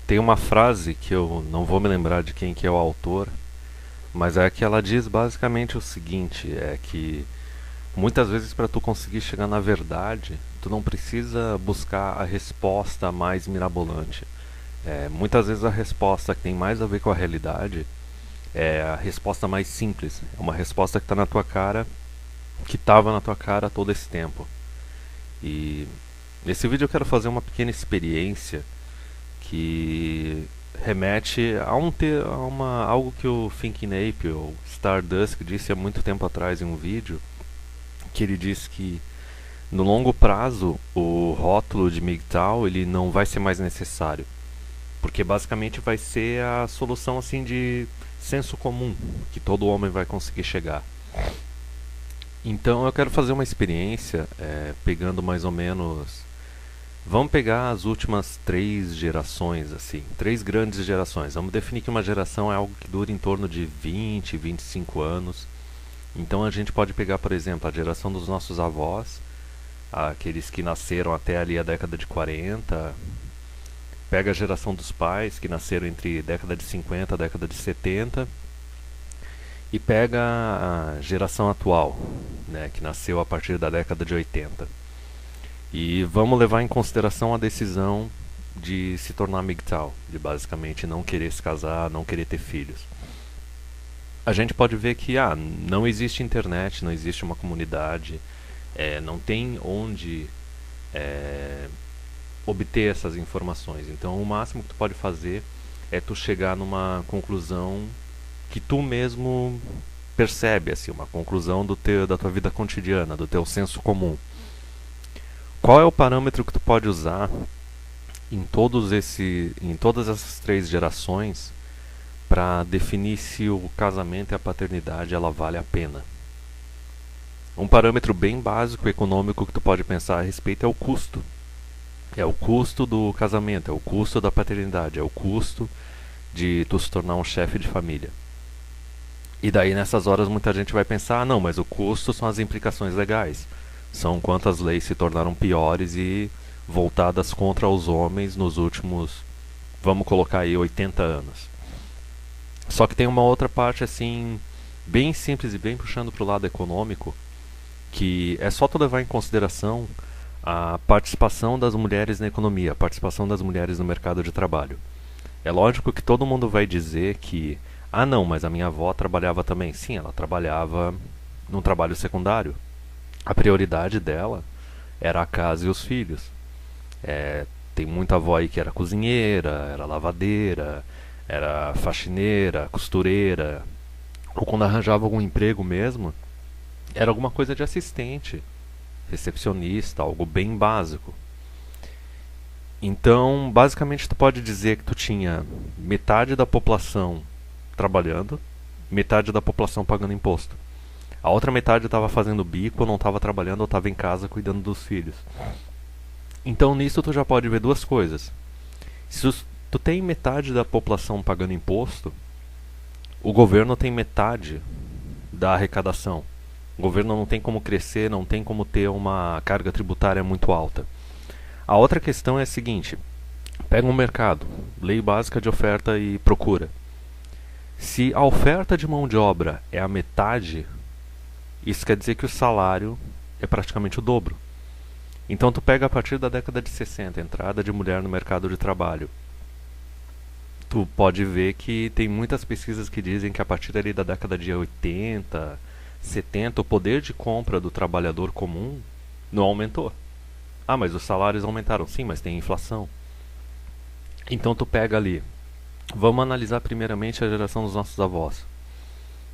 Tem uma frase que eu não vou me lembrar de quem que é o autor, mas é que ela diz basicamente o seguinte, é que muitas vezes para tu conseguir chegar na verdade, tu não precisa buscar a resposta mais mirabolante. Muitas vezes a resposta que tem mais a ver com a realidade é a resposta mais simples. É uma resposta que está na tua cara, que estava na tua cara todo esse tempo. E nesse vídeo eu quero fazer uma pequena experiência que remete a algo que o Thinking Ape, ou Stardust, disse há muito tempo atrás em um vídeo, que ele disse que no longo prazo o rótulo de MGTOW ele não vai ser mais necessário, porque basicamente vai ser a solução assim de senso comum que todo homem vai conseguir chegar. Então eu quero fazer uma experiência pegando mais ou menos. Vamos pegar as últimas três gerações, assim, três grandes gerações. Vamos definir que uma geração é algo que dura em torno de 20, 25 anos. Então a gente pode pegar, por exemplo, a geração dos nossos avós, aqueles que nasceram até ali a década de 40. Pega a geração dos pais, que nasceram entre década de 50 e década de 70. E pega a geração atual, né, que nasceu a partir da década de 80. E vamos levar em consideração a decisão de se tornar MGTOW, de basicamente não querer se casar, não querer ter filhos. A gente pode ver que não existe internet, não existe uma comunidade, não tem onde obter essas informações. Então o máximo que tu pode fazer é tu chegar numa conclusão que tu mesmo percebe, assim, uma conclusão da tua vida cotidiana, do teu senso comum. Qual é o parâmetro que tu pode usar em todas essas três gerações para definir se o casamento e a paternidade ela vale a pena? Um parâmetro bem básico econômico que tu pode pensar a respeito é o custo. É o custo do casamento, é o custo da paternidade, é o custo de tu se tornar um chefe de família. E daí nessas horas muita gente vai pensar, não, mas o custo são as implicações legais. São quantas leis se tornaram piores e voltadas contra os homens nos últimos, vamos colocar aí, 80 anos. Só que tem uma outra parte assim, bem simples e bem puxando para o lado econômico, que é só tu levar em consideração a participação das mulheres na economia, a participação das mulheres no mercado de trabalho. É lógico que todo mundo vai dizer que, não, mas a minha avó trabalhava também. Sim, ela trabalhava num trabalho secundário. A prioridade dela era a casa e os filhos. Tem muita avó aí que era cozinheira, era lavadeira, era faxineira, costureira, ou quando arranjava algum emprego mesmo, era alguma coisa de assistente, recepcionista, algo bem básico. Então, basicamente, tu pode dizer que tu tinha metade da população trabalhando, metade da população pagando imposto. A outra metade estava fazendo bico, não estava trabalhando ou estava em casa cuidando dos filhos. Então, nisso tu já pode ver duas coisas. Se tu tem metade da população pagando imposto, o governo tem metade da arrecadação. O governo não tem como crescer, não tem como ter uma carga tributária muito alta. A outra questão é a seguinte: pega um mercado, lei básica de oferta e procura. Se a oferta de mão de obra é a metade, isso quer dizer que o salário é praticamente o dobro. Então tu pega a partir da década de 60, entrada de mulher no mercado de trabalho. Tu pode ver que tem muitas pesquisas que dizem que a partir ali da década de 80, 70, o poder de compra do trabalhador comum não aumentou. Mas os salários aumentaram. Sim, mas tem inflação. Então tu pega ali. Vamos analisar primeiramente a geração dos nossos avós.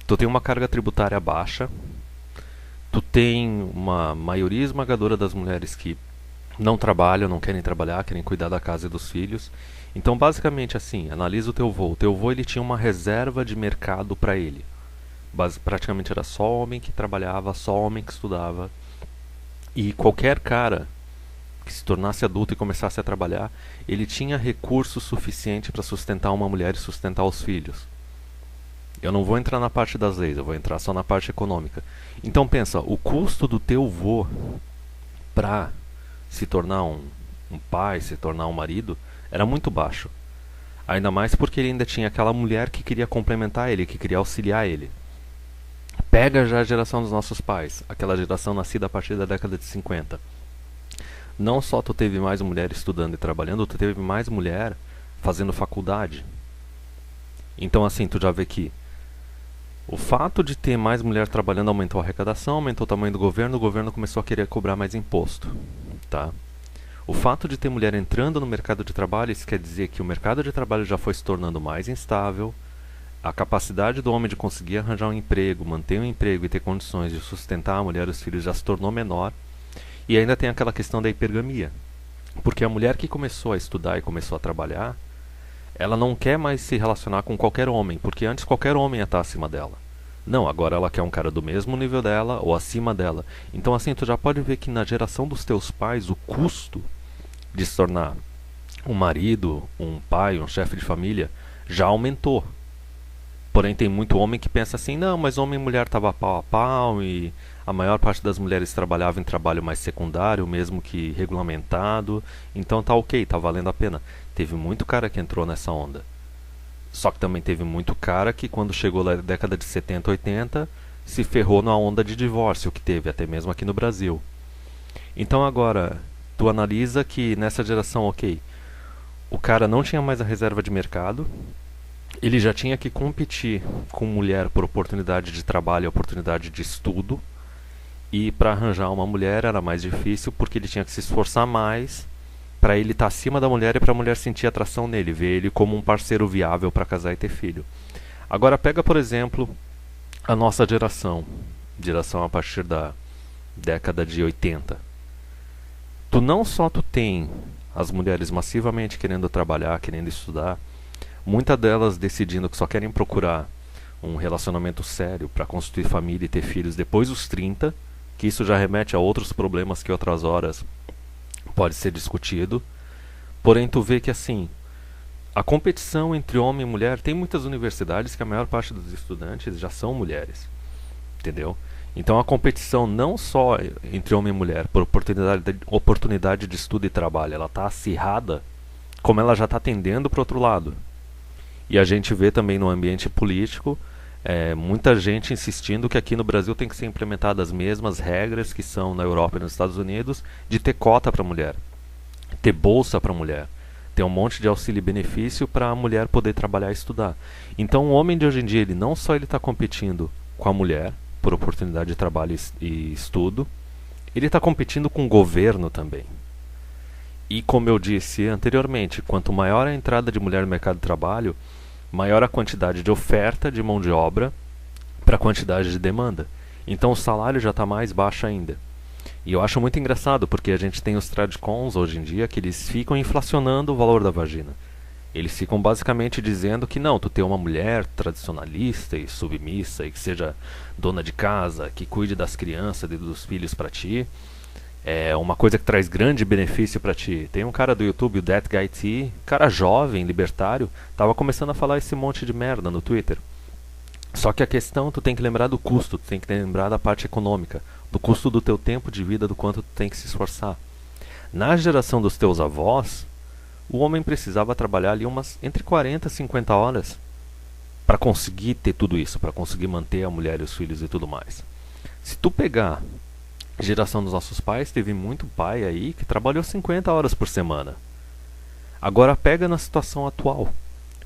Tu tem uma carga tributária baixa. Tu tem uma maioria esmagadora das mulheres que não trabalham, não querem trabalhar, querem cuidar da casa e dos filhos. Então, basicamente assim, analisa o teu avô. O teu avô ele tinha uma reserva de mercado para ele. Praticamente era só homem que trabalhava, só homem que estudava. E qualquer cara que se tornasse adulto e começasse a trabalhar, ele tinha recurso suficiente para sustentar uma mulher e sustentar os filhos. Eu não vou entrar na parte das leis, eu vou entrar só na parte econômica. Então pensa, o custo do teu avô para se tornar um pai, se tornar um marido, era muito baixo. Ainda mais porque ele ainda tinha aquela mulher que queria complementar ele, que queria auxiliar ele. Pega já a geração dos nossos pais, aquela geração nascida a partir da década de 50. Não só tu teve mais mulher estudando e trabalhando, tu teve mais mulher fazendo faculdade. Então assim, tu já vê que o fato de ter mais mulher trabalhando aumentou a arrecadação, aumentou o tamanho do governo, o governo começou a querer cobrar mais imposto, tá? O fato de ter mulher entrando no mercado de trabalho, isso quer dizer que o mercado de trabalho já foi se tornando mais instável, a capacidade do homem de conseguir arranjar um emprego, manter um emprego e ter condições de sustentar a mulher e os filhos já se tornou menor, e ainda tem aquela questão da hipergamia, porque a mulher que começou a estudar e começou a trabalhar, ela não quer mais se relacionar com qualquer homem, porque antes qualquer homem ia estar acima dela. Não, agora ela quer um cara do mesmo nível dela ou acima dela. Então assim, tu já pode ver que na geração dos teus pais, o custo de se tornar um marido, um pai, um chefe de família, já aumentou. Porém tem muito homem que pensa assim, não, mas homem e mulher estavam pau a pau e a maior parte das mulheres trabalhava em trabalho mais secundário, mesmo que regulamentado, então tá ok, tá valendo a pena. Teve muito cara que entrou nessa onda. Só que também teve muito cara que quando chegou na década de 70, 80, se ferrou na onda de divórcio que teve, até mesmo aqui no Brasil. Então agora, tu analisa que nessa geração, ok, o cara não tinha mais a reserva de mercado, ele já tinha que competir com mulher por oportunidade de trabalho e oportunidade de estudo, e para arranjar uma mulher era mais difícil porque ele tinha que se esforçar mais para ele estar acima da mulher e para a mulher sentir atração nele, ver ele como um parceiro viável para casar e ter filho. Agora pega, por exemplo, a nossa geração a partir da década de 80. Não só tu tem as mulheres massivamente querendo trabalhar, querendo estudar, muitas delas decidindo que só querem procurar um relacionamento sério para construir família e ter filhos depois dos 30, que isso já remete a outros problemas que outras horas pode ser discutido. Porém, tu vê que assim, a competição entre homem e mulher, tem muitas universidades que a maior parte dos estudantes já são mulheres, entendeu? Então a competição não só entre homem e mulher por oportunidade de estudo e trabalho, ela está acirrada, como ela já está tendendo para o outro lado. E a gente vê também no ambiente político muita gente insistindo que aqui no Brasil tem que ser implementadas as mesmas regras que são na Europa e nos Estados Unidos, de ter cota para mulher, ter bolsa para mulher, ter um monte de auxílio e benefício para a mulher poder trabalhar e estudar. Então o homem de hoje em dia, ele não só está competindo com a mulher por oportunidade de trabalho e estudo, ele está competindo com o governo também. E como eu disse anteriormente, quanto maior a entrada de mulher no mercado de trabalho, maior a quantidade de oferta de mão de obra para a quantidade de demanda. Então o salário já está mais baixo ainda. E eu acho muito engraçado porque a gente tem os tradcons hoje em dia que eles ficam inflacionando o valor da vagina. Eles ficam basicamente dizendo que não, tu tem uma mulher tradicionalista e submissa e que seja dona de casa, que cuide das crianças e dos filhos para ti, é uma coisa que traz grande benefício para ti. Tem um cara do YouTube, o That Guy T, cara jovem, libertário, tava começando a falar esse monte de merda no Twitter. Só que a questão, tu tem que lembrar do custo, tu tem que lembrar da parte econômica, do custo do teu tempo de vida, do quanto tu tem que se esforçar. Na geração dos teus avós, o homem precisava trabalhar ali umas entre 40 e 50 horas para conseguir ter tudo isso, para conseguir manter a mulher e os filhos e tudo mais. Se tu pegar a geração dos nossos pais, teve muito pai aí que trabalhou 50 horas por semana. Agora pega na situação atual.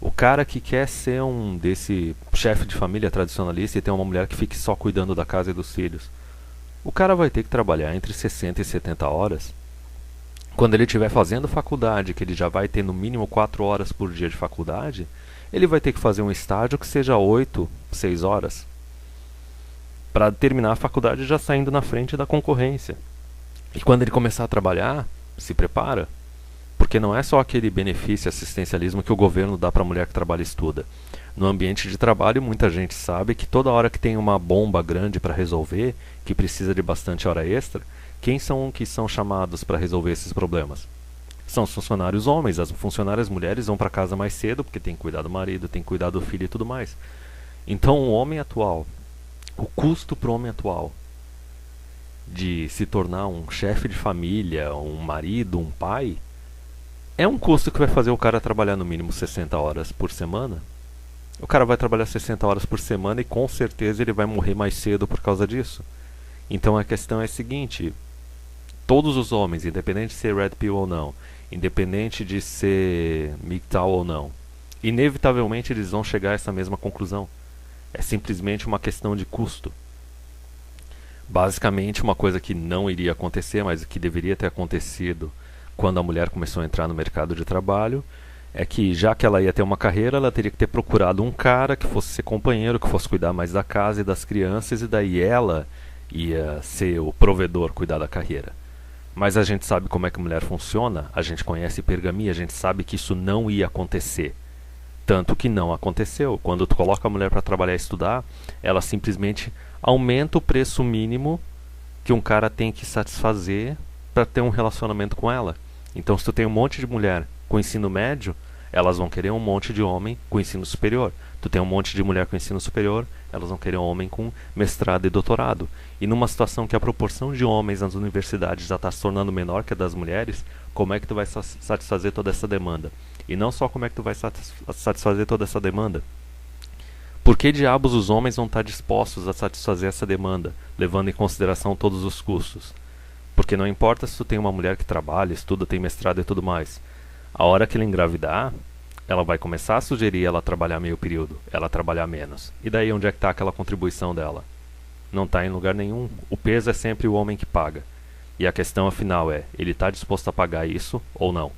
O cara que quer ser um desse chefe de família tradicionalista e ter uma mulher que fique só cuidando da casa e dos filhos. O cara vai ter que trabalhar entre 60 e 70 horas. Quando ele estiver fazendo faculdade, que ele já vai ter no mínimo 4 horas por dia de faculdade, ele vai ter que fazer um estágio que seja 8, 6 horas. Para terminar a faculdade já saindo na frente da concorrência. E quando ele começar a trabalhar, se prepara. Porque não é só aquele benefício assistencialismo que o governo dá para a mulher que trabalha e estuda. No ambiente de trabalho, muita gente sabe que toda hora que tem uma bomba grande para resolver, que precisa de bastante hora extra, quem são que são chamados para resolver esses problemas? São os funcionários homens. As funcionárias mulheres vão para casa mais cedo, porque tem que cuidar do marido, tem que cuidar do filho e tudo mais. Então o homem atual, o custo para o homem atual de se tornar um chefe de família, um marido, um pai, é um custo que vai fazer o cara trabalhar no mínimo 60 horas por semana. O cara vai trabalhar 60 horas por semana e com certeza ele vai morrer mais cedo por causa disso. Então a questão é a seguinte: todos os homens, independente de ser Red Pill ou não, independente de ser MGTOW ou não, inevitavelmente eles vão chegar a essa mesma conclusão. É simplesmente uma questão de custo. Basicamente, uma coisa que não iria acontecer, mas que deveria ter acontecido quando a mulher começou a entrar no mercado de trabalho, é que já que ela ia ter uma carreira, ela teria que ter procurado um cara que fosse ser companheiro, que fosse cuidar mais da casa e das crianças, e daí ela ia ser o provedor, cuidar da carreira. Mas a gente sabe como é que a mulher funciona, a gente conhece hipergamia, a gente sabe que isso não ia acontecer. Tanto que não aconteceu. Quando tu coloca a mulher para trabalhar e estudar, ela simplesmente aumenta o preço mínimo que um cara tem que satisfazer para ter um relacionamento com ela. Então, se tu tem um monte de mulher com ensino médio, elas vão querer um monte de homem com ensino superior. Tu tem um monte de mulher com ensino superior, elas vão querer um homem com mestrado e doutorado. E numa situação que a proporção de homens nas universidades já está se tornando menor que a das mulheres, como é que tu vai satisfazer toda essa demanda? E não só como é que tu vai satisfazer toda essa demanda. Por que diabos os homens vão estar dispostos a satisfazer essa demanda, levando em consideração todos os custos? Porque não importa se tu tem uma mulher que trabalha, estuda, tem mestrado e tudo mais. A hora que ela engravidar, ela vai começar a sugerir ela trabalhar meio período, ela trabalhar menos. E daí onde é que está aquela contribuição dela? Não está em lugar nenhum. O peso é sempre o homem que paga. E a questão afinal é, ele está disposto a pagar isso ou não?